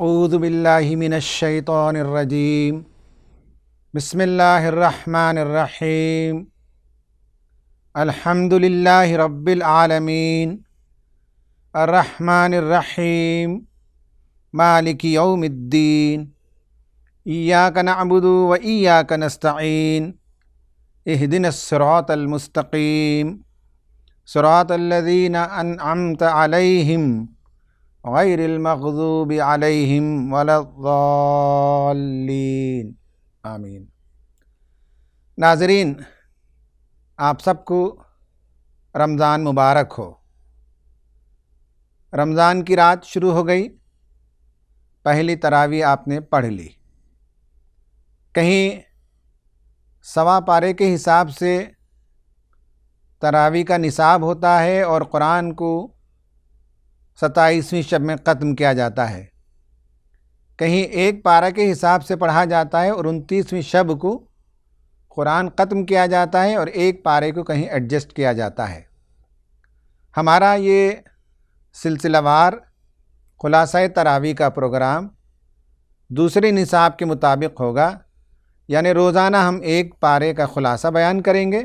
اعوذ باللہ من الشیطان الرجیم بسم اللہ الرحمن الرحیم الحمد للہ رب العالمین الرحمن الرحیم مالک یوم الدین ایاک نعبد و ایاک نستعین اہدنا الصراط المستقیم صراط الذین انعمت علیہم غیر المغضوب علیہم ولا الضالین آمین۔ ناظرین، آپ سب کو رمضان مبارک ہو۔ رمضان کی رات شروع ہو گئی، پہلی تراویح آپ نے پڑھ لی۔ کہیں سوا پارے کے حساب سے تراویح کا نصاب ہوتا ہے اور قرآن کو 27ویں شب میں ختم کیا جاتا ہے، کہیں ایک پارہ کے حساب سے پڑھا جاتا ہے اور 29ویں شب کو قرآن ختم کیا جاتا ہے اور ایک پارے کو کہیں ایڈجسٹ کیا جاتا ہے۔ ہمارا یہ سلسلہ وار خلاصہ تراویح کا پروگرام دوسرے نصاب کے مطابق ہوگا، یعنی روزانہ ہم ایک پارے کا خلاصہ بیان کریں گے،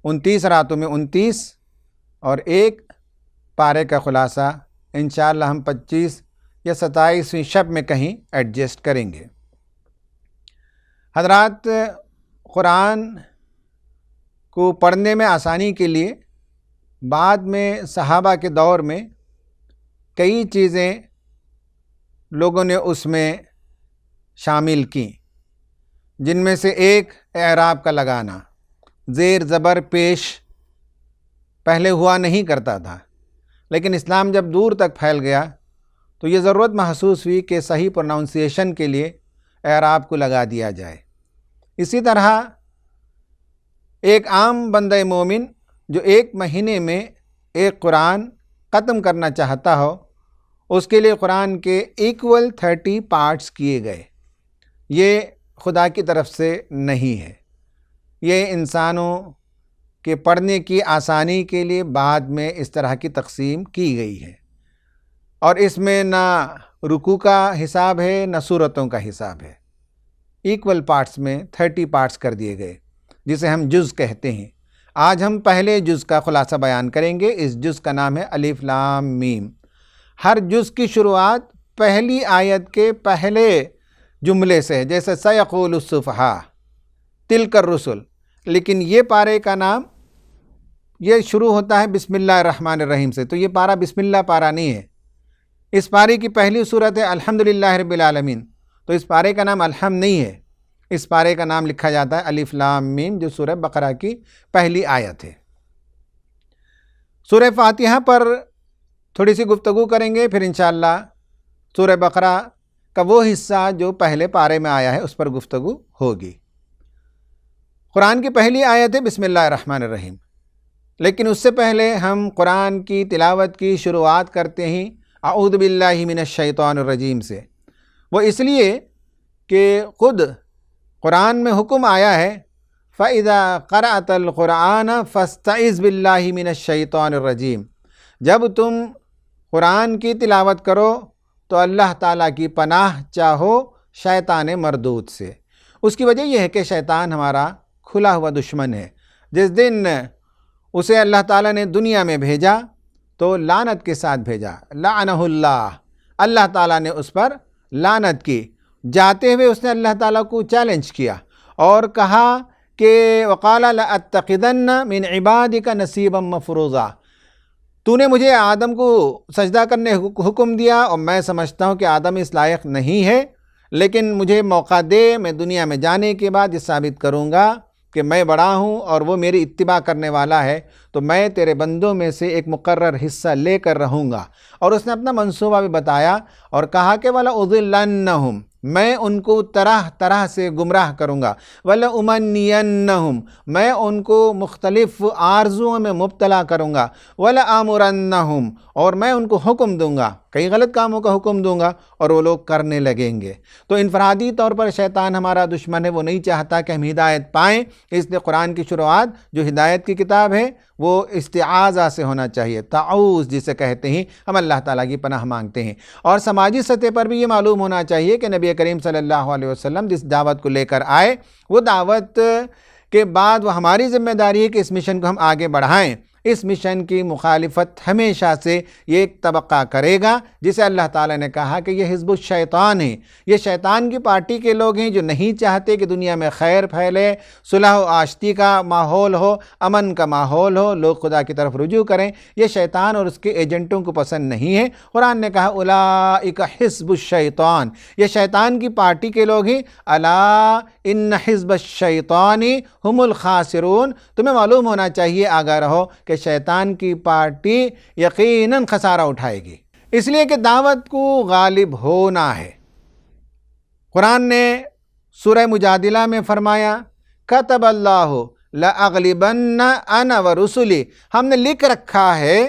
29 راتوں میں 29 اور ایک پارے کا خلاصہ انشاءاللہ ہم 25 یا 27ویں شب میں کہیں ایڈجسٹ کریں گے۔ حضرات، قرآن کو پڑھنے میں آسانی کے لیے بعد میں صحابہ کے دور میں کئی چیزیں لوگوں نے اس میں شامل کیں، جن میں سے ایک اعراب کا لگانا، زیر زبر پیش پہلے ہوا نہیں کرتا تھا، لیکن اسلام جب دور تک پھیل گیا تو یہ ضرورت محسوس ہوئی کہ صحیح پروننسیشن کے لیے اعراب کو لگا دیا جائے۔ اسی طرح ایک عام بندہ مومن جو ایک مہینے میں ایک قرآن ختم کرنا چاہتا ہو، اس کے لیے قرآن کے ایکول 30 پارٹس کیے گئے۔ یہ خدا کی طرف سے نہیں ہے، یہ انسانوں کہ پڑھنے کی آسانی کے لیے بعد میں اس طرح کی تقسیم کی گئی ہے، اور اس میں نہ رکوع کا حساب ہے نہ سورتوں کا حساب ہے۔ ایکول پارٹس میں 30 پارٹس کر دیے گئے، جسے ہم جز کہتے ہیں۔ آج ہم پہلے جز کا خلاصہ بیان کریں گے۔ اس جز کا نام ہے الف لام میم۔ ہر جز کی شروعات پہلی آیت کے پہلے جملے سے ہے، جیسے سیقول السفہاء تلک الرسل، لیکن یہ پارے کا نام یہ شروع ہوتا ہے بسم اللہ الرحمن الرحیم سے، تو یہ پارہ بسم اللہ پارہ نہیں ہے۔ اس پارے کی پہلی صورت ہے الحمدللہ رب العالمین، تو اس پارے کا نام الحمد نہیں ہے، اس پارے کا نام لکھا جاتا ہے الف لام میم، جو سورہ بقرہ کی پہلی آیت ہے۔ سورہ فاتحہ پر تھوڑی سی گفتگو کریں گے، پھر انشاءاللہ سورہ بقرہ کا وہ حصہ جو پہلے پارے میں آیا ہے اس پر گفتگو ہوگی۔ قرآن کی پہلی آیت ہے بسم اللہ الرحمن الرحیم، لیکن اس سے پہلے ہم قرآن کی تلاوت کی شروعات کرتے ہیں اعوذ باللہ من الشیطان الرجیم سے۔ وہ اس لیے کہ خود قرآن میں حکم آیا ہے فَإِذَا قَرَأْتَ الْقُرْآنَ فَاسْتَعِذْ بِاللَّهِ مِنَ الشَّيْطَانِ الرَّجِيمِ، جب تم قرآن کی تلاوت کرو تو اللہ تعالیٰ کی پناہ چاہو شیطان مردود سے۔ اس کی وجہ یہ ہے کہ شیطان ہمارا کھلا ہوا دشمن ہے۔ جس دن اسے اللہ تعالیٰ نے دنیا میں بھیجا تو لعنت کے ساتھ بھیجا، لعنہ اللہ، اللہ تعالیٰ نے اس پر لعنت کی۔ جاتے ہوئے اس نے اللہ تعالیٰ کو چیلنج کیا اور کہا کہ وَقَالَ لَأَتَّخِذَنَّ مِنْ عِبَادِكَ نَصِيبًا مَفْرُوضًا، تو نے مجھے آدم کو سجدہ کرنے حکم دیا اور میں سمجھتا ہوں کہ آدم اس لائق نہیں ہے، لیکن مجھے موقع دے، میں دنیا میں جانے کے بعد یہ ثابت کروں گا کہ میں بڑا ہوں اور وہ میری اتباع کرنے والا ہے، تو میں تیرے بندوں میں سے ایک مقرر حصہ لے کر رہوں گا۔ اور اس نے اپنا منصوبہ بھی بتایا اور کہا کہ وَلَأُضِلَّنَّهُمْ، میں ان کو طرح طرح سے گمراہ کروں گا، وَلَأُمَنِّيَنَّهُمْ، میں ان کو مختلف آرزوؤں میں مبتلا کروں گا، وَلَآمُرَنَّهُمْ، اور میں ان کو حکم دوں گا، کئی غلط کاموں کا حکم دوں گا اور وہ لوگ کرنے لگیں گے۔ تو انفرادی طور پر شیطان ہمارا دشمن ہے، وہ نہیں چاہتا کہ ہم ہدایت پائیں، اس لیے قرآن کی شروعات جو ہدایت کی کتاب ہے وہ استعاذہ سے ہونا چاہیے، تعوذ جسے کہتے ہیں، ہم اللہ تعالیٰ کی پناہ مانگتے ہیں۔ اور سماجی سطح پر بھی یہ معلوم ہونا چاہیے کہ نبی کریم صلی اللہ علیہ وسلم جس دعوت کو لے کر آئے، وہ دعوت کے بعد وہ ہماری ذمہ داری ہے کہ اس مشن کو ہم آگے بڑھائیں۔ اس مشن کی مخالفت ہمیشہ سے یہ ایک طبقہ کرے گا جسے اللہ تعالیٰ نے کہا کہ یہ حزب الشیطان ہیں، یہ شیطان کی پارٹی کے لوگ ہیں جو نہیں چاہتے کہ دنیا میں خیر پھیلے، صلح و آشتی کا ماحول ہو، امن کا ماحول ہو، لوگ خدا کی طرف رجوع کریں۔ یہ شیطان اور اس کے ایجنٹوں کو پسند نہیں ہے۔ قرآن نے کہا اولئک حزب الشیطان، یہ شیطان کی پارٹی کے لوگ ہیں۔ الا ان حزب الشیطان هم الخاسرون، تمہیں معلوم ہونا چاہیے، آگاہ رہو کہ شیطان کی پارٹی یقیناً خسارہ اٹھائے گی، اس لیے کہ دعوت کو غالب ہونا ہے۔ قرآن نے سورہ مجادلہ میں فرمایا کتب اللہ لأغلبن انا ورسلی، ہم نے لکھ رکھا ہے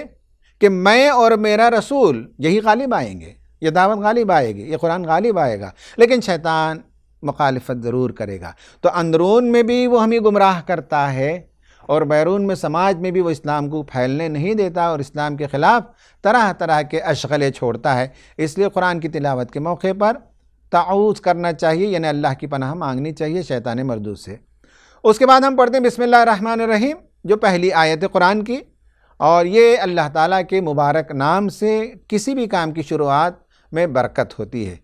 کہ میں اور میرا رسول یہی غالب آئیں گے، یہ دعوت غالب آئے گی، یہ قرآن غالب آئے گا، لیکن شیطان مخالفت ضرور کرے گا۔ تو اندرون میں بھی وہ ہمیں گمراہ کرتا ہے اور بیرون میں سماج میں بھی وہ اسلام کو پھیلنے نہیں دیتا اور اسلام کے خلاف طرح طرح کے اشغلے چھوڑتا ہے۔ اس لیے قرآن کی تلاوت کے موقع پر تعوذ کرنا چاہیے، یعنی اللہ کی پناہ مانگنی چاہیے شیطان مردود سے۔ اس کے بعد ہم پڑھتے ہیں بسم اللہ الرحمن الرحیم، جو پہلی آیت قرآن کی، اور یہ اللہ تعالیٰ کے مبارک نام سے کسی بھی کام کی شروعات میں برکت ہوتی ہے۔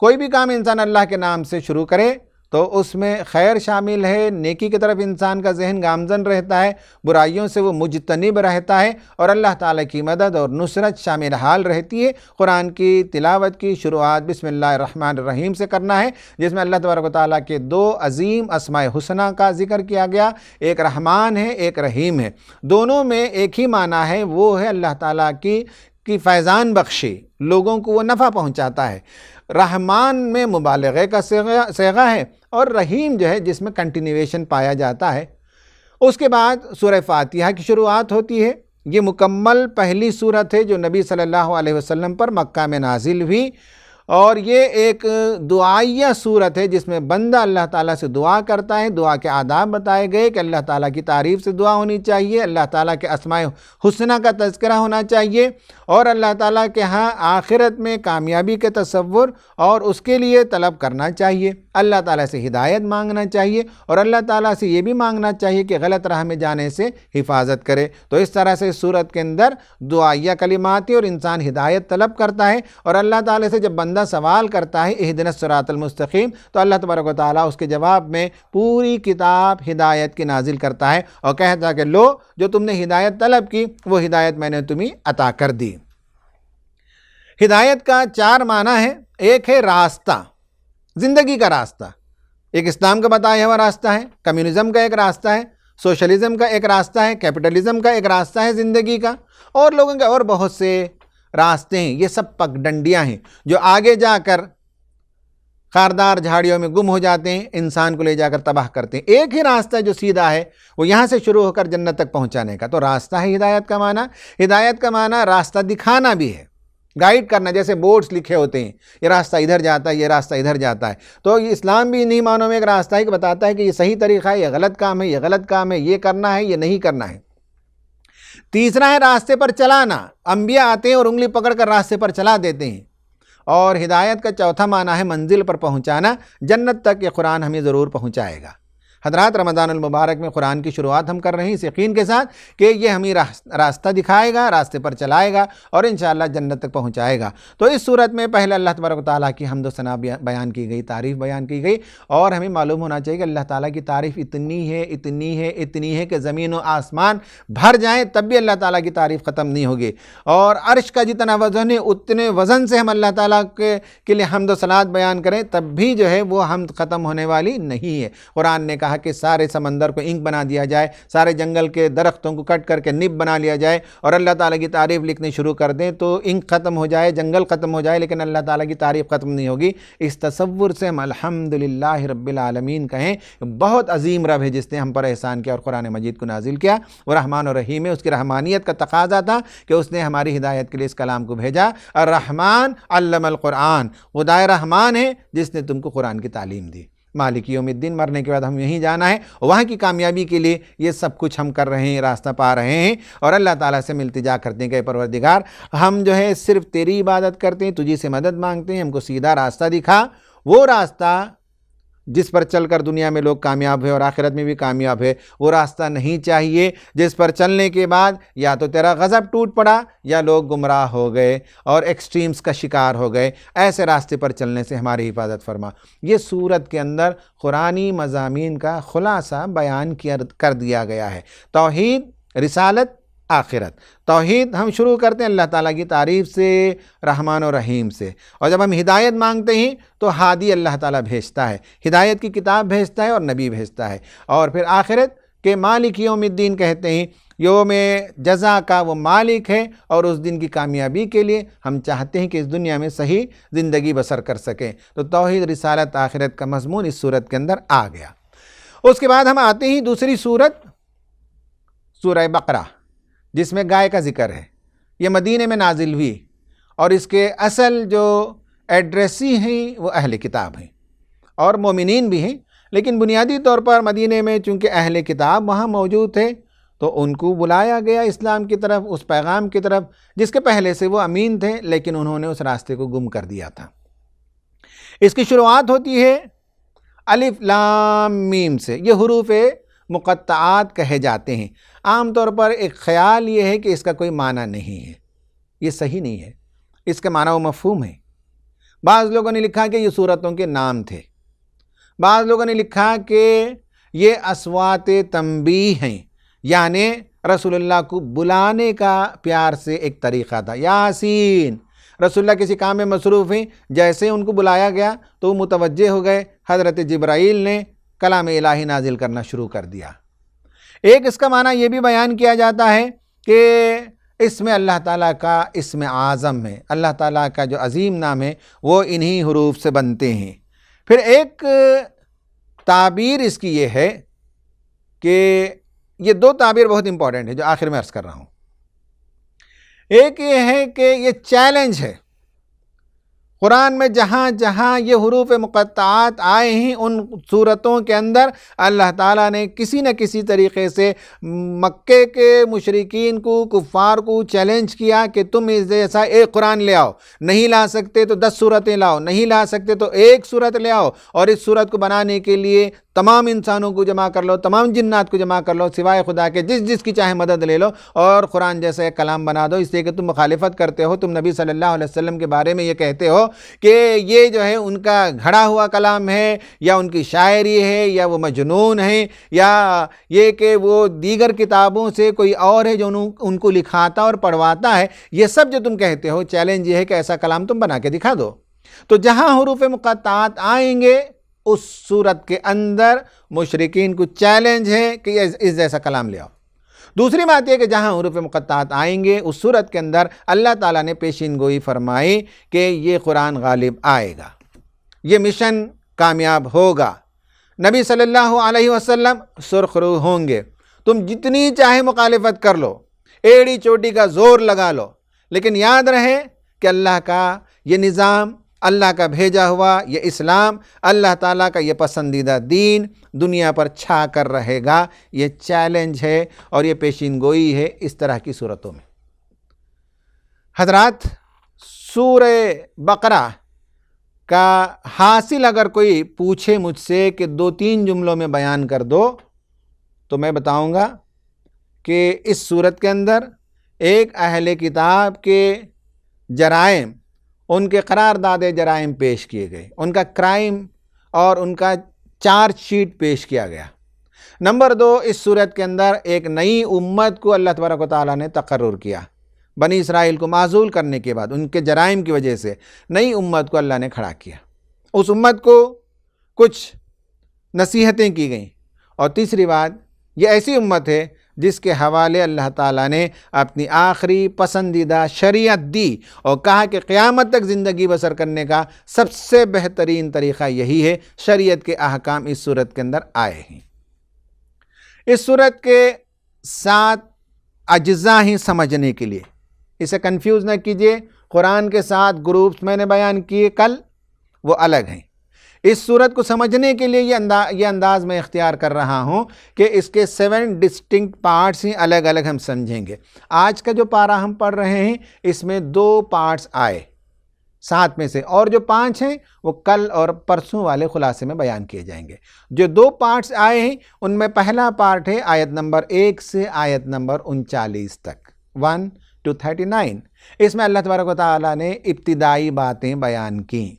کوئی بھی کام انسان اللہ کے نام سے شروع کرے تو اس میں خیر شامل ہے، نیکی کی طرف انسان کا ذہن گامزن رہتا ہے، برائیوں سے وہ مجتنب رہتا ہے، اور اللہ تعالیٰ کی مدد اور نصرت شامل حال رہتی ہے۔ قرآن کی تلاوت کی شروعات بسم اللہ الرحمن الرحیم سے کرنا ہے، جس میں اللہ تبارک و تعالیٰ کے دو عظیم اسماء حسنہ کا ذکر کیا گیا، ایک رحمان ہے، ایک رحیم ہے، دونوں میں ایک ہی معنی ہے، وہ ہے اللہ تعالیٰ کی فیضان بخشی، لوگوں کو وہ نفع پہنچاتا ہے۔ رحمان میں مبالغے کا صیغہ ہے، اور رحیم جو ہے جس میں کنٹینیویشن پایا جاتا ہے۔ اس کے بعد سورہ فاتحہ کی شروعات ہوتی ہے۔ یہ مکمل پہلی سورت ہے جو نبی صلی اللہ علیہ وسلم پر مکہ میں نازل ہوئی، اور یہ ایک دعائیہ سورت ہے جس میں بندہ اللہ تعالیٰ سے دعا کرتا ہے۔ دعا کے آداب بتائے گئے کہ اللہ تعالیٰ کی تعریف سے دعا ہونی چاہیے، اللہ تعالیٰ کے اسماء حسنہ کا تذکرہ ہونا چاہیے، اور اللہ تعالیٰ کے ہاں آخرت میں کامیابی کے تصور اور اس کے لیے طلب کرنا چاہیے، اللہ تعالیٰ سے ہدایت مانگنا چاہیے، اور اللہ تعالیٰ سے یہ بھی مانگنا چاہیے کہ غلط راہ میں جانے سے حفاظت کرے۔ تو اس طرح سے سورت کے اندر دعائیہ کلمات ہیں، اور انسان ہدایت طلب کرتا ہے، اور اللہ تعالیٰ سے جب بندہ سوال کرتا ہے اہدنا الصراط المستقیم، تو اللہ تبارک و تعالیٰ اس کے جواب میں پوری کتاب ہدایت کی نازل کرتا ہے اور کہتا ہے کہ لو، جو تم نے ہدایت طلب کی وہ ہدایت میں نے تمہیں عطا کر دی۔ ہدایت کا 4 معنی ہے۔ ایک ہے راستہ، زندگی کا راستہ، ایک اسلام کا بتایا ہوا راستہ ہے، کمیونزم کا ایک راستہ ہے، سوشلزم کا ایک راستہ ہے، کیپٹلزم کا ایک راستہ ہے زندگی کا، اور لوگوں کے اور بہت سے راستے ہیں۔ یہ سب پگ ڈنڈیاں ہیں جو آگے جا کر خاردار جھاڑیوں میں گم ہو جاتے ہیں، انسان کو لے جا کر تباہ کرتے ہیں۔ ایک ہی راستہ جو سیدھا ہے وہ یہاں سے شروع ہو کر جنت تک پہنچانے کا، تو راستہ ہے ہدایت کا معنی۔ ہدایت کا معنی راستہ دکھانا بھی ہے، گائیڈ کرنا، جیسے بورڈز لکھے ہوتے ہیں، یہ راستہ ادھر جاتا ہے، یہ راستہ ادھر جاتا ہے۔ تو یہ اسلام بھی انہی معنوں میں ایک راستہ ہے کہ بتاتا ہے کہ یہ صحیح طریقہ ہے، یہ غلط کام ہے، یہ غلط کام ہے، یہ کرنا ہے، یہ نہیں کرنا ہے۔ تیسرا ہے راستے پر چلانا، انبیاء آتے ہیں اور انگلی پکڑ کر راستے پر چلا دیتے ہیں۔ اور ہدایت کا چوتھا معنی ہے منزل پر پہنچانا، جنت تک یہ قرآن ہمیں ضرور پہنچائے گا۔ حضرات، رمضان المبارک میں قرآن کی شروعات ہم کر رہے ہیں اس یقین کے ساتھ کہ یہ ہمیں راستہ دکھائے گا، راستے پر چلائے گا اور انشاءاللہ جنت تک پہنچائے گا۔ تو اس صورت میں پہلے اللہ تبارک و تعالیٰ کی حمد و ثنا بیان کی گئی، تعریف بیان کی گئی، اور ہمیں معلوم ہونا چاہیے کہ اللہ تعالیٰ کی تعریف اتنی ہے اتنی ہے اتنی ہے کہ زمین و آسمان بھر جائیں تب بھی اللہ تعالیٰ کی تعریف ختم نہیں ہوگی، اور عرش کا جتنا وزن ہے اتنے وزن سے ہم اللہ تعالیٰ کے لیے حمد و ثنا بیان کریں تب بھی جو ہے وہ حمد ختم ہونے والی نہیں ہے۔ قرآن نے کہا چاہا کہ سارے سمندر کو انک بنا دیا جائے، سارے جنگل کے درختوں کو کٹ کر کے نب بنا لیا جائے اور اللہ تعالیٰ کی تعریف لکھنی شروع کر دیں تو انک ختم ہو جائے، جنگل ختم ہو جائے، لیکن اللہ تعالیٰ کی تعریف ختم نہیں ہوگی۔ اس تصور سے ہم الحمدللہ رب العالمین کہیں، بہت عظیم رب ہے جس نے ہم پر احسان کیا اور قرآن مجید کو نازل کیا، وہ رحمان و رحیم ہے۔ اس کی رحمانیت کا تقاضا تھا کہ اس نے ہماری ہدایت کے لیے اس کلام کو بھیجا۔ الرحمن علم القرآن، خدائے رحمان ہے جس نے تم کو قرآن کی تعلیم دی۔ مالک یوم الدین، مرنے کے بعد ہم یہیں جانا ہے، وہاں کی کامیابی کے لیے یہ سب کچھ ہم کر رہے ہیں، راستہ پا رہے ہیں اور اللہ تعالیٰ سے التجا کرتے ہیں کہ اے پروردگار ہم جو ہے صرف تیری عبادت کرتے ہیں، تجھی سے مدد مانگتے ہیں، ہم کو سیدھا راستہ دکھا، وہ راستہ جس پر چل کر دنیا میں لوگ کامیاب ہے اور آخرت میں بھی کامیاب ہے، وہ راستہ نہیں چاہیے جس پر چلنے کے بعد یا تو تیرا غضب ٹوٹ پڑا یا لوگ گمراہ ہو گئے اور ایکسٹریمز کا شکار ہو گئے۔ ایسے راستے پر چلنے سے ہماری حفاظت فرما۔ یہ سورت کے اندر قرآنی مضامین کا خلاصہ بیان کر دیا گیا ہے۔ توحید، رسالت، آخرت۔ توحید ہم شروع کرتے ہیں اللہ تعالیٰ کی تعریف سے، رحمان و رحیم سے، اور جب ہم ہدایت مانگتے ہیں تو ہادی اللہ تعالیٰ بھیجتا ہے، ہدایت کی کتاب بھیجتا ہے اور نبی بھیجتا ہے۔ اور پھر آخرت کے مالک یوم الدین کہتے ہیں، یوم جزا کا وہ مالک ہے اور اس دن کی کامیابی کے لیے ہم چاہتے ہیں کہ اس دنیا میں صحیح زندگی بسر کر سکیں۔ تو توحید، رسالت، آخرت کا مضمون اس سورت کے اندر آ گیا۔ اس کے بعد ہم آتے ہیں دوسری سورت، سورہ بقرہ، جس میں گائے کا ذکر ہے۔ یہ مدینے میں نازل ہوئی اور اس کے اصل جو ایڈریسی ہیں وہ اہل کتاب ہیں اور مومنین بھی ہیں، لیکن بنیادی طور پر مدینے میں چونکہ اہل کتاب وہاں موجود تھے تو ان کو بلایا گیا اسلام کی طرف، اس پیغام کی طرف جس کے پہلے سے وہ امین تھے لیکن انہوں نے اس راستے کو گم کر دیا تھا۔ اس کی شروعات ہوتی ہے الف لام میم سے۔ یہ حروف مقطعات کہے جاتے ہیں۔ عام طور پر ایک خیال یہ ہے کہ اس کا کوئی معنی نہیں ہے، یہ صحیح نہیں ہے، اس کا معنی و مفہوم ہے۔ بعض لوگوں نے لکھا کہ یہ سورتوں کے نام تھے، بعض لوگوں نے لکھا کہ یہ اصوات تنبیہ ہیں، یعنی رسول اللہ کو بلانے کا پیار سے ایک طریقہ تھا۔ یاسین، رسول اللہ کسی کام میں مصروف ہیں، جیسے ان کو بلایا گیا تو وہ متوجہ ہو گئے، حضرت جبرائیل نے کلام الہی نازل کرنا شروع کر دیا۔ ایک اس کا معنی یہ بھی بیان کیا جاتا ہے کہ اس میں اللہ تعالیٰ کا اسم اعظم ہے، اللہ تعالیٰ کا جو عظیم نام ہے وہ انہی حروف سے بنتے ہیں۔ پھر ایک تعبیر اس کی یہ ہے کہ یہ دو تعبیر بہت امپورٹنٹ ہے جو آخر میں عرض کر رہا ہوں۔ ایک یہ ہے کہ یہ چیلنج ہے، قرآن میں جہاں جہاں یہ حروف مقطعات آئے ہیں ان صورتوں کے اندر اللہ تعالیٰ نے کسی نہ کسی طریقے سے مکے کے مشرکین کو، کفار کو چیلنج کیا کہ تم اس جیسا ایک قرآن لے آؤ، نہیں لا سکتے تو 10 صورتیں لاؤ، نہیں لا سکتے تو ایک صورت لے آؤ، اور اس صورت کو بنانے کے لیے تمام انسانوں کو جمع کر لو، تمام جنات کو جمع کر لو، سوائے خدا کے جس کی چاہے مدد لے لو اور قرآن جیسا ایک کلام بنا دو۔ اس لیے کہ تم مخالفت کرتے ہو، تم نبی صلی اللہ علیہ وسلم کے بارے میں یہ کہتے ہو کہ یہ جو ہے ان کا گھڑا ہوا کلام ہے یا ان کی شاعری ہے یا وہ مجنون ہے یا یہ کہ وہ دیگر کتابوں سے کوئی اور ہے جو ان کو لکھاتا اور پڑھواتا ہے۔ یہ سب جو تم کہتے ہو، چیلنج یہ ہے کہ ایسا کلام تم بنا کے دکھا دو۔ تو جہاں حروف مقطعات آئیں گے اس صورت کے اندر مشرکین کو چیلنج ہے کہ اس جیسا کلام لے آؤ۔ دوسری بات یہ کہ جہاں حروف مقطعات آئیں گے اس صورت کے اندر اللہ تعالیٰ نے پیشین گوئی فرمائی کہ یہ قرآن غالب آئے گا، یہ مشن کامیاب ہوگا، نبی صلی اللہ علیہ وسلم سرخ رو ہوں گے۔ تم جتنی چاہے مخالفت کر لو، ایڑی چوٹی کا زور لگا لو، لیکن یاد رہے کہ اللہ کا یہ نظام، اللہ کا بھیجا ہوا یہ اسلام، اللہ تعالیٰ کا یہ پسندیدہ دین دنیا پر چھا کر رہے گا۔ یہ چیلنج ہے اور یہ پیشین گوئی ہے اس طرح کی صورتوں میں۔ حضرات، سورہ بقرہ کا حاصل اگر کوئی پوچھے مجھ سے کہ 2-3 جملوں میں بیان کر دو تو میں بتاؤں گا کہ اس صورت کے اندر ایک اہل کتاب کے جرائم، ان کے قرارداد جرائم پیش کیے گئے، ان کا کرائم اور ان کا چارج شیٹ پیش کیا گیا۔ نمبر 2، اس صورت کے اندر ایک نئی امت کو اللہ تبارک و تعالیٰ نے تقرر کیا۔ بنی اسرائیل کو معزول کرنے کے بعد ان کے جرائم کی وجہ سے نئی امت کو اللہ نے کھڑا کیا۔ اس امت کو کچھ نصیحتیں کی گئیں، اور تیسری بات، یہ ایسی امت ہے جس کے حوالے اللہ تعالیٰ نے اپنی آخری پسندیدہ شریعت دی اور کہا کہ قیامت تک زندگی بسر کرنے کا سب سے بہترین طریقہ یہی ہے۔ شریعت کے احکام اس صورت کے اندر آئے ہیں۔ اس صورت کے 7 اجزاء ہیں سمجھنے کے لیے، اسے کنفیوز نہ کیجئے۔ قرآن کے 7 گروپس میں نے بیان کیے کل، وہ الگ ہیں۔ اس صورت کو سمجھنے کے لیے یہ انداز میں اختیار کر رہا ہوں کہ اس کے 7 ڈسٹنکٹ پارٹس ہیں، الگ الگ ہم سمجھیں گے۔ آج کا جو پارہ ہم پڑھ رہے ہیں اس میں 2 پارٹس آئے 7 میں سے، اور جو 5 ہیں وہ کل اور پرسوں والے خلاصے میں بیان کیے جائیں گے۔ جو 2 پارٹس آئے ہیں ان میں پہلا پارٹ ہے آیت نمبر 1 سے آیت نمبر 39 تک، 1 to 39۔ اس میں اللہ تبارک و تعالیٰ نے ابتدائی باتیں بیان کیں،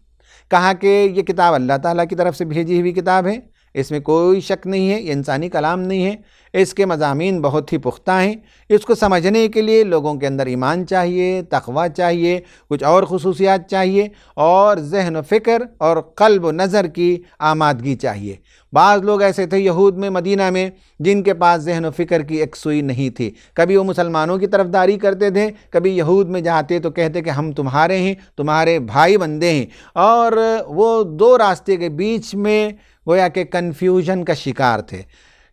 کہا کہ یہ کتاب اللہ تعالیٰ کی طرف سے بھیجی ہوئی کتاب ہے، اس میں کوئی شک نہیں ہے، یہ انسانی کلام نہیں ہے، اس کے مضامین بہت ہی پختہ ہیں۔ اس کو سمجھنے کے لیے لوگوں کے اندر ایمان چاہیے، تقوی چاہیے، کچھ اور خصوصیات چاہیے، اور ذہن و فکر اور قلب و نظر کی آمادگی چاہیے۔ بعض لوگ ایسے تھے یہود میں، مدینہ میں، جن کے پاس ذہن و فکر کی ایک سوئی نہیں تھی۔ کبھی وہ مسلمانوں کی طرفداری کرتے تھے، کبھی یہود میں جاتے تو کہتے کہ ہم تمہارے ہیں، تمہارے بھائی بندے ہیں، اور وہ 2 راستے کے بیچ میں گویا کہ کنفیوژن کا شکار تھے۔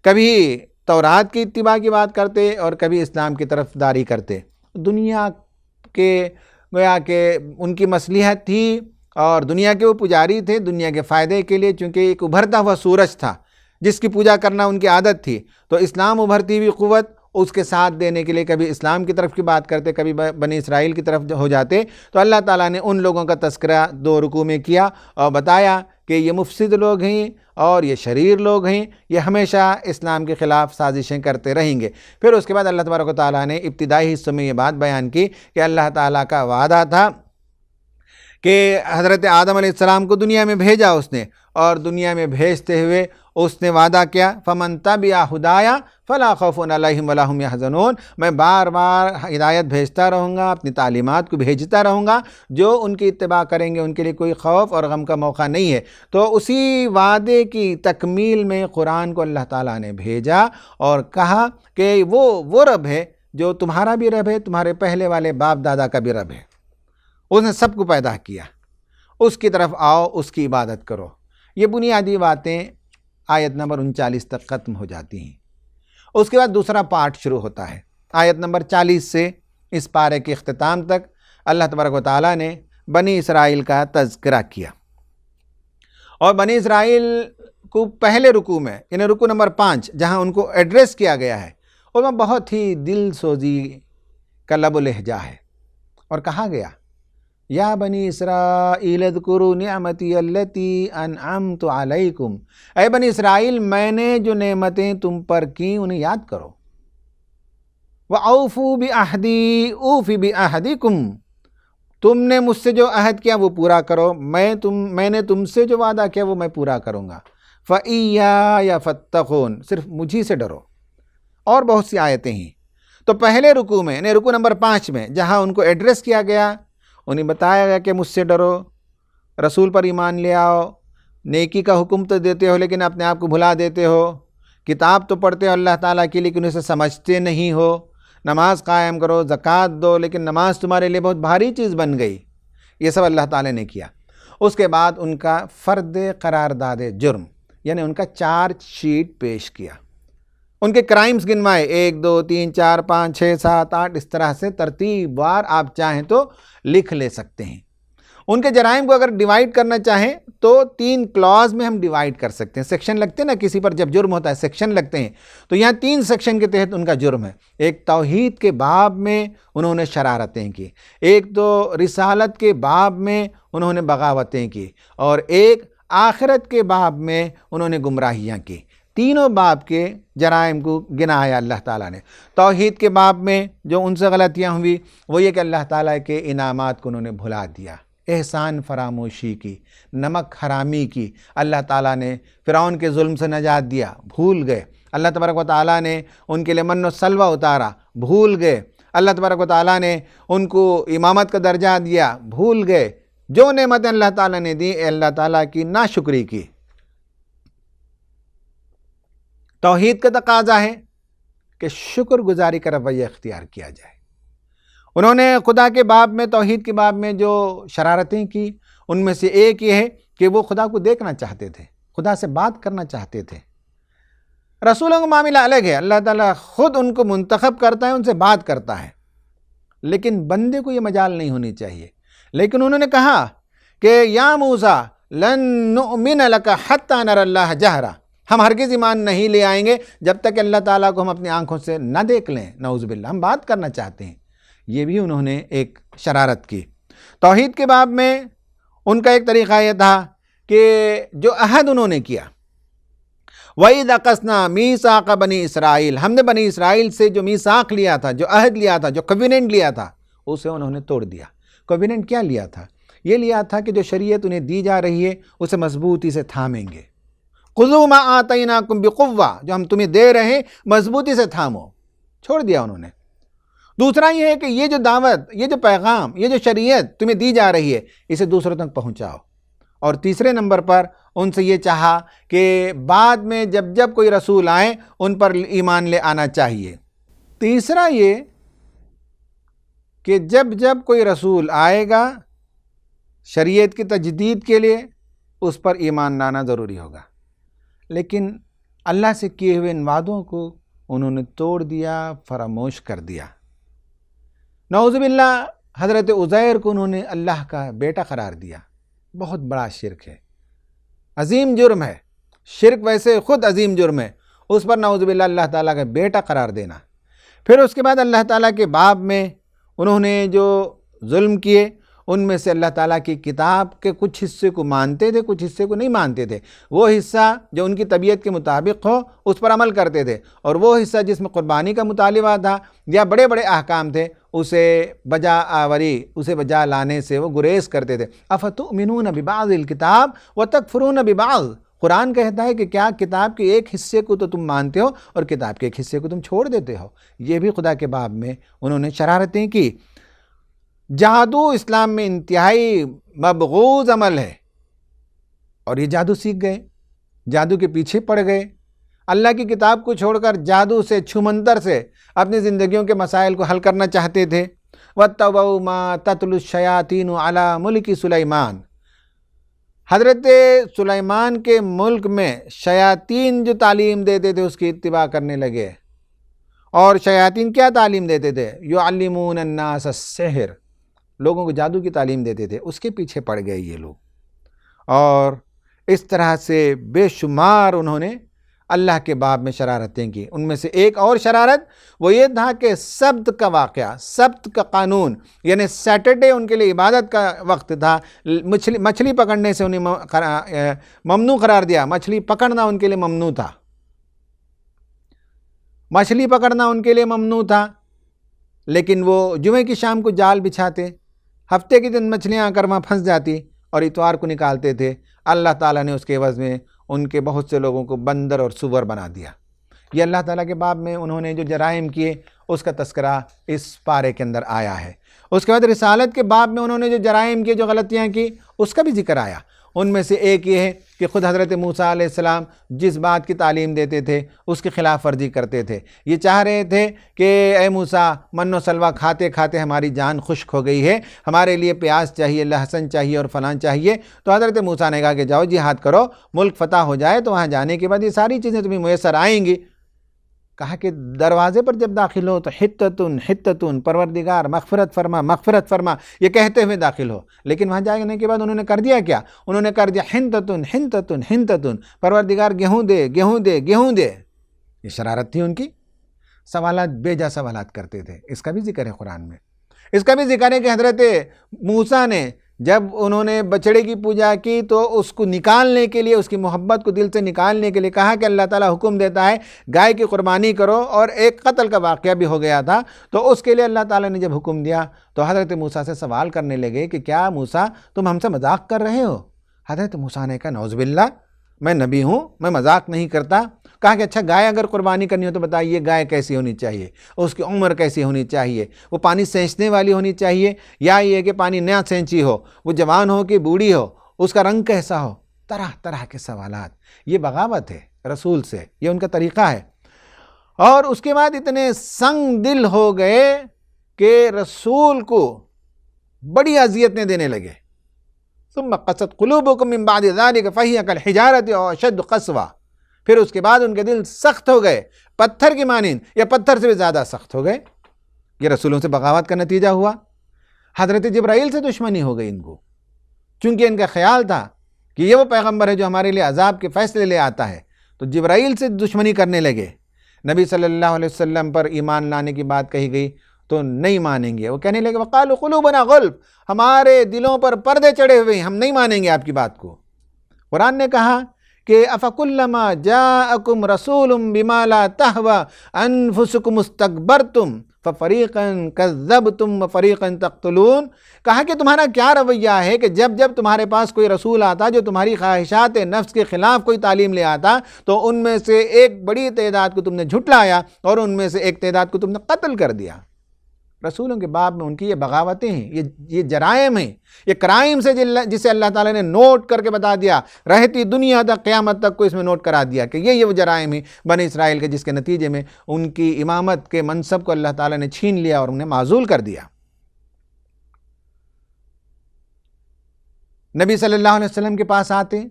کبھی تورات کی اتباع کی بات کرتے اور کبھی اسلام کی طرفداری کرتے۔ دنیا کے گویا کہ ان کی مصلحت تھی، اور دنیا کے وہ پجاری تھے، دنیا کے فائدے کے لیے، چونکہ ایک ابھرتا ہوا سورج تھا جس کی پوجا کرنا ان کی عادت تھی، تو اسلام ابھرتی ہوئی قوت، اس کے ساتھ دینے کے لیے کبھی اسلام کی طرف کی بات کرتے، کبھی بنی اسرائیل کی طرف ہو جاتے۔ تو اللہ تعالیٰ نے ان لوگوں کا تذکرہ 2 رکوع میں کیا اور بتایا کہ یہ مفسد لوگ ہیں اور یہ شریر لوگ ہیں، یہ ہمیشہ اسلام کے خلاف سازشیں کرتے رہیں گے۔ پھر اس کے بعد اللہ تبارک و تعالیٰ نے ابتدائی حصوں میں یہ بات بیان کی کہ اللہ تعالیٰ کا وعدہ تھا کہ حضرت آدم علیہ السلام کو دنیا میں بھیجا اس نے، اور دنیا میں بھیجتے ہوئے اس نے وعدہ کیا فَمَن تَبِعَ ہُدَایَ فَلَا خَوْفٌ عَلَیْہِمْ وَلَا هُمْ يَحْزَنُونَ، میں بار بار ہدایت بھیجتا رہوں گا، اپنی تعلیمات کو بھیجتا رہوں گا، جو ان کی اتباع کریں گے ان کے لیے کوئی خوف اور غم کا موقع نہیں ہے۔ تو اسی وعدے کی تکمیل میں قرآن کو اللہ تعالیٰ نے بھیجا اور کہا کہ وہ رب ہے جو تمہارا بھی رب ہے، تمہارے پہلے والے باپ دادا کا بھی رب ہے، اس نے سب کو پیدا کیا، اس کی طرف آؤ، اس کی عبادت کرو۔ یہ بنیادی باتیں آیت نمبر 39 تک ختم ہو جاتی ہیں۔ اس کے بعد دوسرا پارٹ شروع ہوتا ہے آیت نمبر 40 سے اس پارے کے اختتام تک۔ اللہ تبارک و تعالیٰ نے بنی اسرائیل کا تذکرہ کیا، اور بنی اسرائیل کو پہلے رکوع میں، یعنی رکوع نمبر 5 جہاں ان کو ایڈریس کیا گیا ہے، اس میں بہت ہی دل سوزی کا لب و لہجہ ہے، اور کہا گیا یا بنی اسرائیل اذکروا نعمتی التی انعمت علیکم، اے بنی اسرائیل میں نے جو نعمتیں تم پر کی انہیں یاد کرو۔ وَأَوْفُوا بِعَہْدِی أُوفِ بِعَہْدِکم، تم نے مجھ سے جو عہد کیا وہ پورا کرو، میں نے تم سے جو وعدہ کیا وہ میں پورا کروں گا۔ فَإِيَّایَ فَاتَّقُونِ، صرف مجھی سے ڈرو۔ اور بہت سی آیتیں ہیں۔ تو پہلے رکوع میں، یعنی رکوع نمبر 5 میں جہاں ان کو ایڈریس کیا گیا، انہیں بتایا گیا کہ مجھ سے ڈرو، رسول پر ایمان لے آؤ، نیکی کا حکم تو دیتے ہو لیکن اپنے آپ کو بھلا دیتے ہو، کتاب تو پڑھتے ہو اللہ تعالیٰ کی لیکن اسے سمجھتے نہیں ہو، نماز قائم کرو، زکوٰۃ دو، لیکن نماز تمہارے لیے بہت بھاری چیز بن گئی۔ یہ سب اللہ تعالیٰ نے کیا۔ اس کے بعد ان کا فرد قرارداد جرم، یعنی ان کا چارج شیٹ پیش کیا، ان کے کرائمز گنوائے، 1 2 3 4 5 6 7 8، اس طرح سے ترتیب وار آپ چاہیں تو لکھ لے سکتے ہیں۔ ان کے جرائم کو اگر ڈیوائیڈ کرنا چاہیں تو 3 کلاز میں ہم ڈیوائیڈ کر سکتے ہیں۔ سیکشن لگتے ہیں نا، کسی پر جب جرم ہوتا ہے سیکشن لگتے ہیں، تو یہاں 3 سیکشن کے تحت ان کا جرم ہے۔ ایک توحید کے باب میں انہوں نے شرارتیں کی، ایک تو رسالت کے باب میں انہوں نے بغاوتیں کی، اور ایک آخرت کے باب میں انہوں نے گمراہیاں کی۔ تینوں باب کے جرائم کو گنایا اللہ تعالیٰ نے۔ توحید کے باب میں جو ان سے غلطیاں ہوئی وہ یہ کہ اللہ تعالیٰ کے انعامات کو انہوں نے بھلا دیا، احسان فراموشی کی، نمک حرامی کی۔ اللہ تعالیٰ نے فرعون کے ظلم سے نجات دیا، بھول گئے۔ اللہ تبارک و تعالیٰ نے ان کے لیے من و سلوہ اتارا، بھول گئے۔ اللہ تبارک و تعالیٰ نے ان کو امامت کا درجہ دیا، بھول گئے۔ جو نعمتیں اللہ تعالیٰ نے دی، اللہ تعالیٰ کی ناشکری کی۔ توحید کا تقاضا ہے کہ شکر گزاری کا رویہ اختیار کیا جائے۔ انہوں نے خدا کے باب میں، توحید کے باب میں جو شرارتیں کی، ان میں سے ایک یہ ہے کہ وہ خدا کو دیکھنا چاہتے تھے، خدا سے بات کرنا چاہتے تھے۔ رسولوں کا معاملہ الگ ہے، اللہ تعالیٰ خود ان کو منتخب کرتا ہے، ان سے بات کرتا ہے، لیکن بندے کو یہ مجال نہیں ہونی چاہیے۔ لیکن انہوں نے کہا کہ یا موسیٰ لن نؤمن لک حتی نری اللہ جہرا، ہم ہرگز ایمان نہیں لے آئیں گے جب تک کہ اللہ تعالیٰ کو ہم اپنی آنکھوں سے نہ دیکھ لیں، نعوذ باللہ، ہم بات کرنا چاہتے ہیں۔ یہ بھی انہوں نے ایک شرارت کی۔ توحید کے باب میں ان کا ایک طریقہ یہ تھا کہ جو عہد انہوں نے کیا، وَإِذْ أَخَذْنَا مِيثَاقَ بَنِي اسرائیل، ہم نے بنی اسرائیل سے جو میثاق لیا تھا، جو عہد لیا تھا، جو کویننٹ لیا تھا، اسے انہوں نے توڑ دیا۔ کویننٹ کیا لیا تھا؟ یہ لیا تھا کہ جو شریعت انہیں دی جا رہی ہے اسے مضبوطی سے تھامیں گے۔ خُذُوا مَا آتَيْنَاكُمْ بِقُوَّةٍ، جو ہم تمہیں دے رہے ہیں مضبوطی سے تھامو، چھوڑ دیا انہوں نے۔ دوسرا یہ ہے کہ یہ جو دعوت، یہ جو پیغام، یہ جو شریعت تمہیں دی جا رہی ہے، اسے دوسروں تک پہنچاؤ۔ اور تیسرے نمبر پر ان سے یہ چاہا کہ بعد میں جب کوئی رسول آئیں ان پر ایمان لے آنا چاہیے۔ تیسرا یہ کہ جب کوئی رسول آئے گا شریعت کی تجدید کے لیے، اس پر ایمان لانا ضروری ہوگا۔ لیکن اللہ سے کیے ہوئے ان وعدوں کو انہوں نے توڑ دیا، فراموش کر دیا۔ نعوذ باللہ، حضرت عزیر کو انہوں نے اللہ کا بیٹا قرار دیا۔ بہت بڑا شرک ہے، عظیم جرم ہے۔ شرک ویسے خود عظیم جرم ہے، اس پر نعوذ باللہ اللہ تعالیٰ کا بیٹا قرار دینا۔ پھر اس کے بعد اللہ تعالیٰ کے باب میں انہوں نے جو ظلم کیے، ان میں سے اللہ تعالیٰ کی کتاب کے کچھ حصے کو مانتے تھے، کچھ حصے کو نہیں مانتے تھے۔ وہ حصہ جو ان کی طبیعت کے مطابق ہو اس پر عمل کرتے تھے، اور وہ حصہ جس میں قربانی کا مطالبہ تھا یا بڑے بڑے احکام تھے، اسے بجا آوری، اسے بجا لانے سے وہ گریز کرتے تھے۔ افتؤمنون ببعض الکتاب وتکفرون ببعض، قرآن کہتا ہے کہ کیا کتاب کے ایک حصے کو تو تم مانتے ہو اور کتاب کے ایک حصے کو تم چھوڑ دیتے ہو۔ یہ بھی خدا کے باب میں انہوں نے شرارتیں کی۔ جادو اسلام میں انتہائی مبغوض عمل ہے، اور یہ جادو سیکھ گئے، جادو کے پیچھے پڑ گئے، اللہ کی کتاب کو چھوڑ کر جادو سے، چھومنتر سے اپنی زندگیوں کے مسائل کو حل کرنا چاہتے تھے۔ وَاتَّبَعُوا مَا تَتْلُو الشَّيَاطِينُ عَلَى مُلْكِ سلیمان، حضرت سلیمان کے ملک میں شیاطین جو تعلیم دیتے تھے اس کی اتباع کرنے لگے۔ اور شیاطین کیا تعلیم دیتے تھے؟ يُعَلِّمُونَ النَّاسَ السِّحْرَ، لوگوں کو جادو کی تعلیم دیتے تھے، اس کے پیچھے پڑ گئے یہ لوگ۔ اور اس طرح سے بے شمار انہوں نے اللہ کے باب میں شرارتیں کی۔ ان میں سے ایک اور شرارت وہ یہ تھا کہ سبت کا واقعہ، سبت کا قانون، یعنی سیٹرڈے ان کے لیے عبادت کا وقت تھا، مچھلی پکڑنے سے انہیں ممنوع قرار دیا۔ مچھلی پکڑنا ان کے لیے ممنوع تھا، مچھلی پکڑنا ان کے لیے ممنوع تھا، لیکن وہ جمعے کی شام کو جال بچھاتے، ہفتے کے دن مچھلیاں آ کر وہاں پھنس جاتی اور اتوار کو نکالتے تھے۔ اللہ تعالیٰ نے اس کے عوض میں ان کے بہت سے لوگوں کو بندر اور سور بنا دیا۔ یہ اللہ تعالیٰ کے باب میں انہوں نے جو جرائم کیے اس کا تذکرہ اس پارے کے اندر آیا ہے۔ اس کے بعد رسالت کے باب میں انہوں نے جو جرائم کیے، جو غلطیاں کی، اس کا بھی ذکر آیا۔ ان میں سے ایک یہ ہے کہ خود حضرت موسیٰ علیہ السلام جس بات کی تعلیم دیتے تھے اس کی خلاف ورزی کرتے تھے۔ یہ چاہ رہے تھے کہ اے موسیٰ، من و سلوہ کھاتے کھاتے ہماری جان خشک ہو گئی ہے، ہمارے لیے پیاز چاہیے، لہسن چاہیے اور فلان چاہیے۔ تو حضرت موسیٰ نے کہا کہ جاؤ جہاد کرو، ملک فتح ہو جائے تو وہاں جانے کے بعد یہ ساری چیزیں تمہیں میسر آئیں گی۔ کہا کہ دروازے پر جب داخل ہو تو حتتن حتتن، پروردگار مغفرت فرما، مغفرت فرما، یہ کہتے ہوئے داخل ہو۔ لیکن وہاں جانے کے بعد انہوں نے کر دیا کیا؟ انہوں نے کر دیا حنتتن حنتتن حنتتن، پروردگار گیہوں دے گیہوں دے گیہوں دے۔ یہ شرارت تھی ان کی، سوالات بیجا سوالات کرتے تھے۔ اس کا بھی ذکر ہے قرآن میں۔ اس کا بھی ذکر ہے کہ حضرت موسیٰ نے جب انہوں نے بچڑے کی پوجا کی تو اس کو نکالنے کے لیے، اس کی محبت کو دل سے نکالنے کے لیے کہا کہ اللہ تعالیٰ حکم دیتا ہے گائے کی قربانی کرو، اور ایک قتل کا واقعہ بھی ہو گیا تھا۔ تو اس کے لیے اللہ تعالیٰ نے جب حکم دیا تو حضرت موسیٰ سے سوال کرنے لگے کہ کیا موسیٰ تم ہم سے مذاق کر رہے ہو؟ حضرت موسیٰ نے کہا نعوذ باللہ، میں نبی ہوں، میں مذاق نہیں کرتا۔ کہا کہ اچھا گائے اگر قربانی کرنی ہو تو بتائیے گائے کیسی ہونی چاہیے، اس کی عمر کیسی ہونی چاہیے، وہ پانی سینچنے والی ہونی چاہیے یا یہ کہ پانی نیا سینچی ہو، وہ جوان ہو کہ بوڑھی ہو، اس کا رنگ کیسا ہو؟ طرح طرح کے سوالات۔ یہ بغاوت ہے، رسول سے، یہ ان کا طریقہ ہے۔ اور اس کے بعد اتنے سنگ دل ہو گئے کہ رسول کو بڑی اذیتیں دینے لگے۔ ثم قست قلوبکم من بعد ذلک فہی کالحجارۃ او اشد قسوہ، پھر اس کے بعد ان کے دل سخت ہو گئے، پتھر کی مانند یا پتھر سے بھی زیادہ سخت ہو گئے۔ یہ رسولوں سے بغاوت کا نتیجہ ہوا۔ حضرت جبرائیل سے دشمنی ہو گئی ان کو، چونکہ ان کا خیال تھا کہ یہ وہ پیغمبر ہے جو ہمارے لیے عذاب کے فیصلے لے آتا ہے، تو جبرائیل سے دشمنی کرنے لگے۔ نبی صلی اللہ علیہ وسلم پر ایمان لانے کی بات کہی گئی تو نہیں مانیں گے، وہ کہنے لگے وقالوا قلوبنا غلف، ہمارے دلوں پر پردے چڑھے ہوئے ہیں، ہم نہیں مانیں گے آپ کی بات کو۔ قرآن نے کہا کہ افکلما جاءکم رسول بما لا تہوی انفسکم استکبرتم ففریقا کذبتم وفریقا تقتلون، کہا کہ تمہارا کیا رویہ ہے کہ جب جب تمہارے پاس کوئی رسول آتا جو تمہاری خواہشات نفس کے خلاف کوئی تعلیم لے آتا تو ان میں سے ایک بڑی تعداد کو تم نے جھٹلایا اور ان میں سے ایک تعداد کو تم نے قتل کر دیا۔ رسولوں کے باب میں ان کی یہ بغاوتیں ہیں، یہ جرائم ہیں، یہ کرائم سے جسے اللہ تعالیٰ نے نوٹ کر کے بتا دیا، رہتی دنیا تک قیامت تک کو اس میں نوٹ کرا دیا کہ یہ وہ جرائم ہیں بنی اسرائیل کے، جس کے نتیجے میں ان کی امامت کے منصب کو اللہ تعالیٰ نے چھین لیا اور انہیں معزول کر دیا۔ نبی صلی اللہ علیہ وسلم کے پاس آتے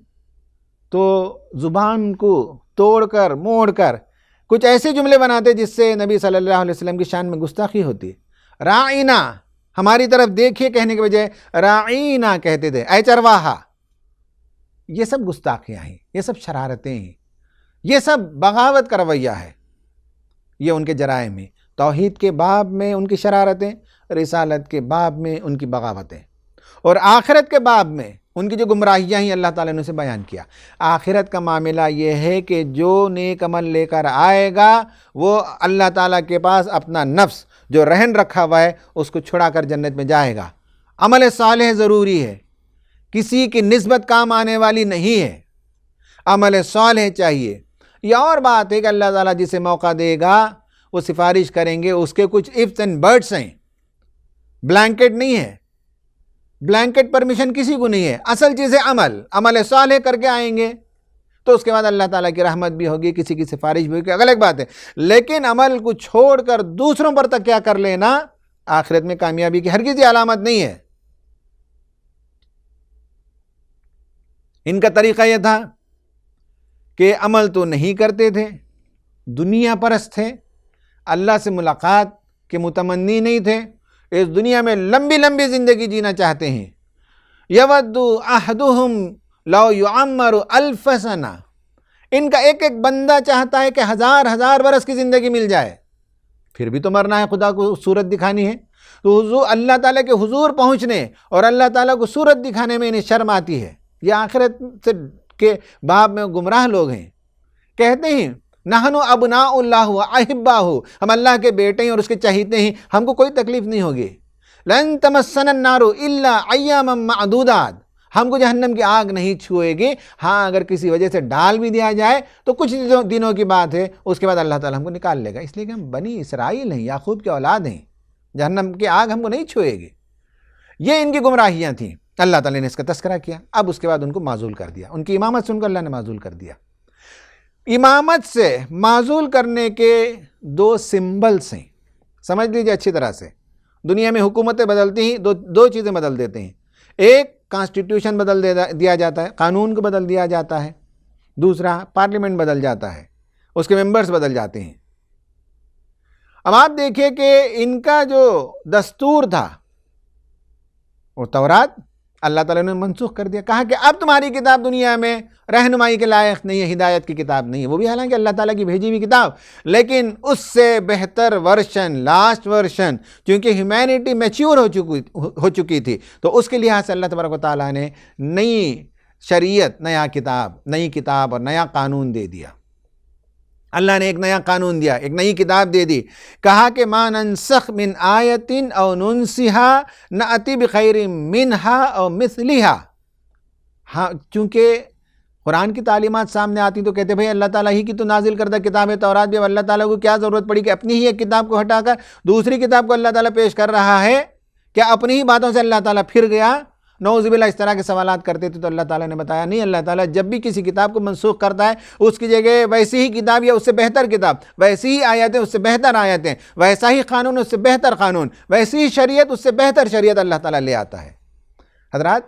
تو زبان کو توڑ کر موڑ کر کچھ ایسے جملے بناتے جس سے نبی صلی اللہ علیہ وسلم کی شان میں گستاخی ہوتی۔ راعینا، ہماری طرف دیکھیے کہنے کے بجائے راعینا کہتے تھے، اے چرواہا۔ یہ سب گستاخیاں ہیں، یہ سب شرارتیں ہیں، یہ سب بغاوت کا رویہ ہے، یہ ان کے جرائم ہیں۔ توحید کے باب میں ان کی شرارتیں، رسالت کے باب میں ان کی بغاوتیں، اور آخرت کے باب میں ان کی جو گمراہیاں ہیں اللہ تعالیٰ نے اسے بیان کیا۔ آخرت کا معاملہ یہ ہے کہ جو نیک عمل لے کر آئے گا وہ اللہ تعالیٰ کے پاس اپنا نفس جو رہن رکھا ہوا ہے اس کو چھڑا کر جنت میں جائے گا۔ عمل صالح ضروری ہے، کسی کی نسبت کام آنے والی نہیں ہے، عمل صالح چاہیے۔ یہ اور بات ہے کہ اللہ تعالیٰ جسے موقع دے گا وہ سفارش کریں گے، اس کے کچھ ifs and buts ہیں، بلینکٹ نہیں ہے، بلینکٹ پرمیشن کسی کو نہیں ہے۔ اصل چیز ہے عمل صالح کر کے آئیں گے تو اس کے بعد اللہ تعالیٰ کی رحمت بھی ہوگی، کسی کی سفارش بھی ہوگی، الگ بات ہے۔ لیکن عمل کو چھوڑ کر دوسروں پر تکیہ کر لینا آخرت میں کامیابی کی ہرگز یہ علامت نہیں ہے۔ ان کا طریقہ یہ تھا کہ عمل تو نہیں کرتے تھے، دنیا پرست تھے، اللہ سے ملاقات کے متمنی نہیں تھے، اس دنیا میں لمبی لمبی زندگی جینا چاہتے ہیں۔ یود احدہم لو یعمر الف سنہ، ان کا ایک ایک بندہ چاہتا ہے کہ ہزار ہزار برس کی زندگی مل جائے، پھر بھی تو مرنا ہے، خدا کو صورت دکھانی ہے۔ تو حضور اللہ تعالیٰ کے حضور پہنچنے اور اللہ تعالیٰ کو صورت دکھانے میں انہیں شرم آتی ہے۔ یہ آخرت سے کے باب میں گمراہ لوگ ہیں، کہتے ہیں نحن ابناء اللہ و احباہ، ہم اللہ کے بیٹے ہیں اور اس کے چہیتے ہیں، ہم کو کوئی تکلیف نہیں ہوگی۔ لن تمسنا النار الا ایاما معدودات، ہم کو جہنم کی آگ نہیں چھوئے گی، ہاں اگر کسی وجہ سے ڈال بھی دیا جائے تو کچھ دنوں کی بات ہے، اس کے بعد اللہ تعالیٰ ہم کو نکال لے گا، اس لیے کہ ہم بنی اسرائیل ہیں، یعقوب کے اولاد ہیں، جہنم کی آگ ہم کو نہیں چھوئے گی۔ یہ ان کی گمراہیاں تھیں، اللہ تعالیٰ نے اس کا تذکرہ کیا۔ اب اس کے بعد ان کو معزول کر دیا، ان کی امامت سے ان کو اللہ نے معزول کر دیا۔ امامت سے معزول کرنے کے دو سمبلز ہیں، سمجھ لیجیے اچھی طرح سے۔ دنیا میں حکومتیں بدلتی ہیں، دو چیزیں بدل دیتے ہیں، ایک کانسٹیٹیوشن بدل دیا جاتا ہے، قانون کو بدل دیا جاتا ہے، دوسرا پارلیمنٹ بدل جاتا ہے، اس کے ممبرز بدل جاتے ہیں۔ اب آپ دیکھیں کہ ان کا جو دستور تھا وہ تورات اللہ تعالیٰ نے منسوخ کر دیا، کہا کہ اب تمہاری کتاب دنیا میں رہنمائی کے لائق نہیں ہے، ہدایت کی کتاب نہیں ہے، وہ بھی حالانکہ اللہ تعالیٰ کی بھیجی ہوئی کتاب، لیکن اس سے بہتر ورشن، لاسٹ ورشن، چونکہ ہیومینٹی میچور ہو چکی تھی، تو اس کے لحاظ سے اللہ تبارک و تعالیٰ نے نئی شریعت، نئی کتاب اور نیا قانون دے دیا۔ اللہ نے ایک نیا قانون دیا، ایک نئی کتاب دے دی، کہا کہ ما ننسخ من آیت او ننسہا نأتی بخیر منہا او مثلہا۔ ہاں، چونکہ قرآن کی تعلیمات سامنے آتی تو کہتے بھئی اللہ تعالیٰ ہی کی تو نازل کردہ کتاب ہے تورات بھی، اب اللہ تعالیٰ کو کیا ضرورت پڑی کہ اپنی ہی ایک کتاب کو ہٹا کر دوسری کتاب کو اللہ تعالیٰ پیش کر رہا ہے؟ کیا اپنی ہی باتوں سے اللہ تعالیٰ پھر گیا نعوذ باللہ اس طرح کے سوالات کرتے تھے تو اللہ تعالیٰ نے بتایا نہیں، اللہ تعالیٰ جب بھی کسی کتاب کو منسوخ کرتا ہے اس کی جگہ ویسی ہی کتاب یا اس سے بہتر کتاب، ویسی ہی آیتیں اس سے بہتر آیتیں، ویسا ہی قانون اس سے بہتر قانون، ویسی ہی شریعت اس سے بہتر شریعت اللہ تعالیٰ لے آتا ہے۔ حضرات،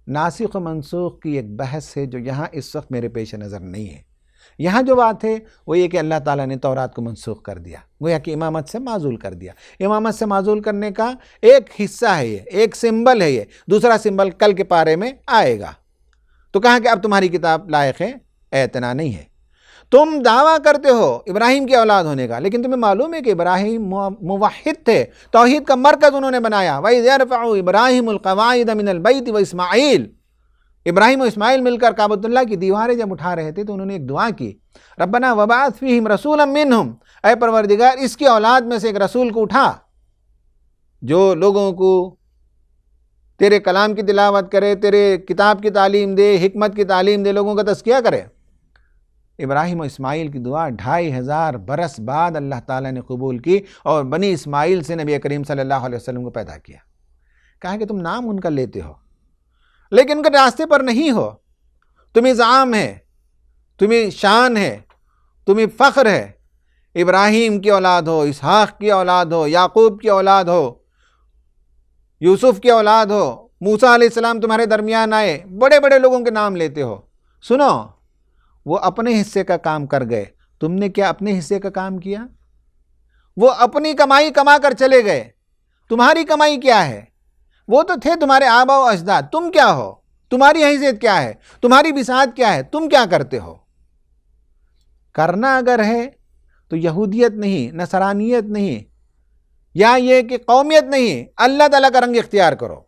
ناسخ و منسوخ کی ایک بحث ہے جو یہاں اس وقت میرے پیش نظر نہیں ہے۔ یہاں جو بات ہے وہ یہ کہ اللہ تعالیٰ نے تورات کو منسوخ کر دیا، گویا کہ امامت سے معزول کر دیا۔ امامت سے معزول کرنے کا ایک حصہ ہے یہ، ایک سمبل ہے یہ، دوسرا سمبل کل کے پارے میں آئے گا۔ تو کہا کہ اب تمہاری کتاب لائق ہے اعتنا نہیں ہے۔ تم دعویٰ کرتے ہو ابراہیم کی اولاد ہونے کا، لیکن تمہیں معلوم ہے کہ ابراہیم موحد تھے، توحید کا مرکز انہوں نے بنایا۔ وَإِذْ يَرْفَعُ إِبْرَاهِمُ الْقَوَاعِدَ مِنَ الْبَيْتِ وَإِسْمَاعِيلُ، ابراہیم و اسماعیل مل کر کعبۃ اللہ کی دیواریں جب اٹھا رہے تھے تو انہوں نے ایک دعا کی، ربنا وبعث فیہم رسولا منہم، اے پروردگار اس کی اولاد میں سے ایک رسول کو اٹھا جو لوگوں کو تیرے کلام کی تلاوت کرے، تیرے کتاب کی تعلیم دے، حکمت کی تعلیم دے، لوگوں کا تزکیہ کرے۔ ابراہیم و اسماعیل کی دعا 2500 برس بعد اللہ تعالیٰ نے قبول کی اور بنی اسماعیل سے نبی کریم صلی اللہ علیہ وسلم کو پیدا کیا۔ کہا کہ تم نام ان کا لیتے ہو لیکن ان کے راستے پر نہیں ہو، تمہیں زعام ہے، تمہیں شان ہے، تمہیں فخر ہے، ابراہیم کی اولاد ہو، اسحاق کی اولاد ہو، یعقوب کی اولاد ہو، یوسف کی اولاد ہو، موسیٰ علیہ السلام تمہارے درمیان آئے، بڑے بڑے لوگوں کے نام لیتے ہو۔ سنو، وہ اپنے حصے کا کام کر گئے، تم نے کیا اپنے حصے کا کام کیا؟ وہ اپنی کمائی کما کر چلے گئے، تمہاری کمائی کیا ہے؟ وہ تو تھے تمہارے آبا و اجداد، تم کیا ہو؟ تمہاری حیثیت کیا ہے؟ تمہاری بساط کیا ہے؟ تم کیا کرتے ہو؟ کرنا اگر ہے تو یہودیت نہیں، نصرانیت نہیں، یا یہ کہ قومیت نہیں، اللہ تعالیٰ کا رنگ اختیار کرو۔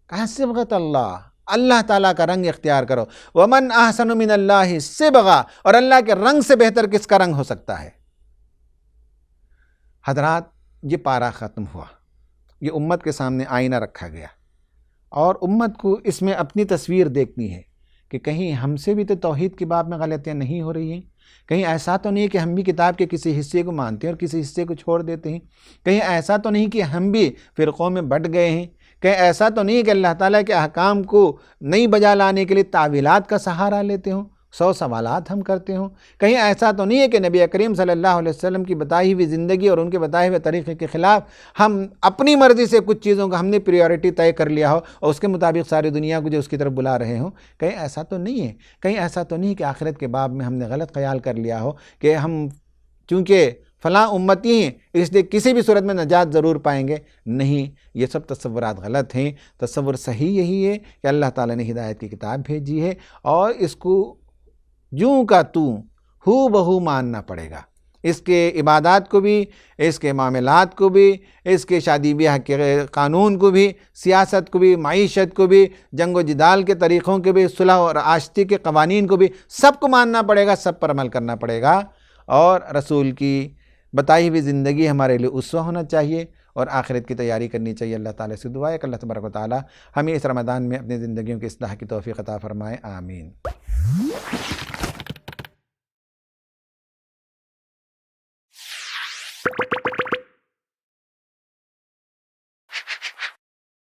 کہا صبغۃ اللہ، اللہ تعالیٰ کا رنگ اختیار کرو۔ وَمَنْ أَحْسَنُ مِنَ اللَّهِ صِبْغًا، اور اللہ کے رنگ سے بہتر کس کا رنگ ہو سکتا ہے؟ حضرات، یہ پارہ ختم ہوا، یہ امت کے سامنے آئینہ رکھا گیا اور امت کو اس میں اپنی تصویر دیکھنی ہے کہ کہیں ہم سے بھی تو توحید کی باب میں غلطیاں نہیں ہو رہی ہیں، کہیں ایسا تو نہیں کہ ہم بھی کتاب کے کسی حصے کو مانتے ہیں اور کسی حصے کو چھوڑ دیتے ہیں، کہیں ایسا تو نہیں کہ ہم بھی فرقوں میں بٹ گئے ہیں، کہیں ایسا تو نہیں کہ اللہ تعالیٰ کے احکام کو نہیں بجا لانے کے لیے تعویلات کا سہارا لیتے ہوں، 100 سوالات ہم کرتے ہوں، کہیں ایسا تو نہیں ہے کہ نبی کریم صلی اللہ علیہ وسلم کی بتائی ہوئی زندگی اور ان کے بتائے ہوئے طریقے کے خلاف ہم اپنی مرضی سے کچھ چیزوں کا ہم نے پریورٹی طے کر لیا ہو اور اس کے مطابق ساری دنیا کو جو اس کی طرف بلا رہے ہوں، کہیں ایسا تو نہیں ہے، کہیں ایسا تو نہیں کہ آخرت کے باب میں ہم نے غلط خیال کر لیا ہو کہ ہم چونکہ فلاں امتی ہیں اس لیے کسی بھی صورت میں نجات ضرور پائیں گے۔ نہیں، یہ سب تصورات غلط ہیں۔ تصور صحیح یہی ہے کہ اللہ تعالیٰ نے ہدایت کی کتاب بھیجی ہے اور اس کو جوں کا توں ہو بہو ماننا پڑے گا، اس کے عبادات کو بھی، اس کے معاملات کو بھی، اس کے شادی بیاہ کے قانون کو بھی، سیاست کو بھی، معیشت کو بھی، جنگ و جدال کے طریقوں کے بھی، صلح اور آشتی کے قوانین کو بھی، سب کو ماننا پڑے گا، سب پر عمل کرنا پڑے گا اور رسول کی بتائی ہوئی زندگی ہمارے لیے اسوہ ہونا چاہیے اور آخرت کی تیاری کرنی چاہیے۔ اللہ تعالیٰ سے دعا ہے کہ اللہ تبارک و تعالیٰ ہمیں اس رمضان میں اپنی زندگیوں کی اصلاح کی توفیق عطا فرمائے، آمین۔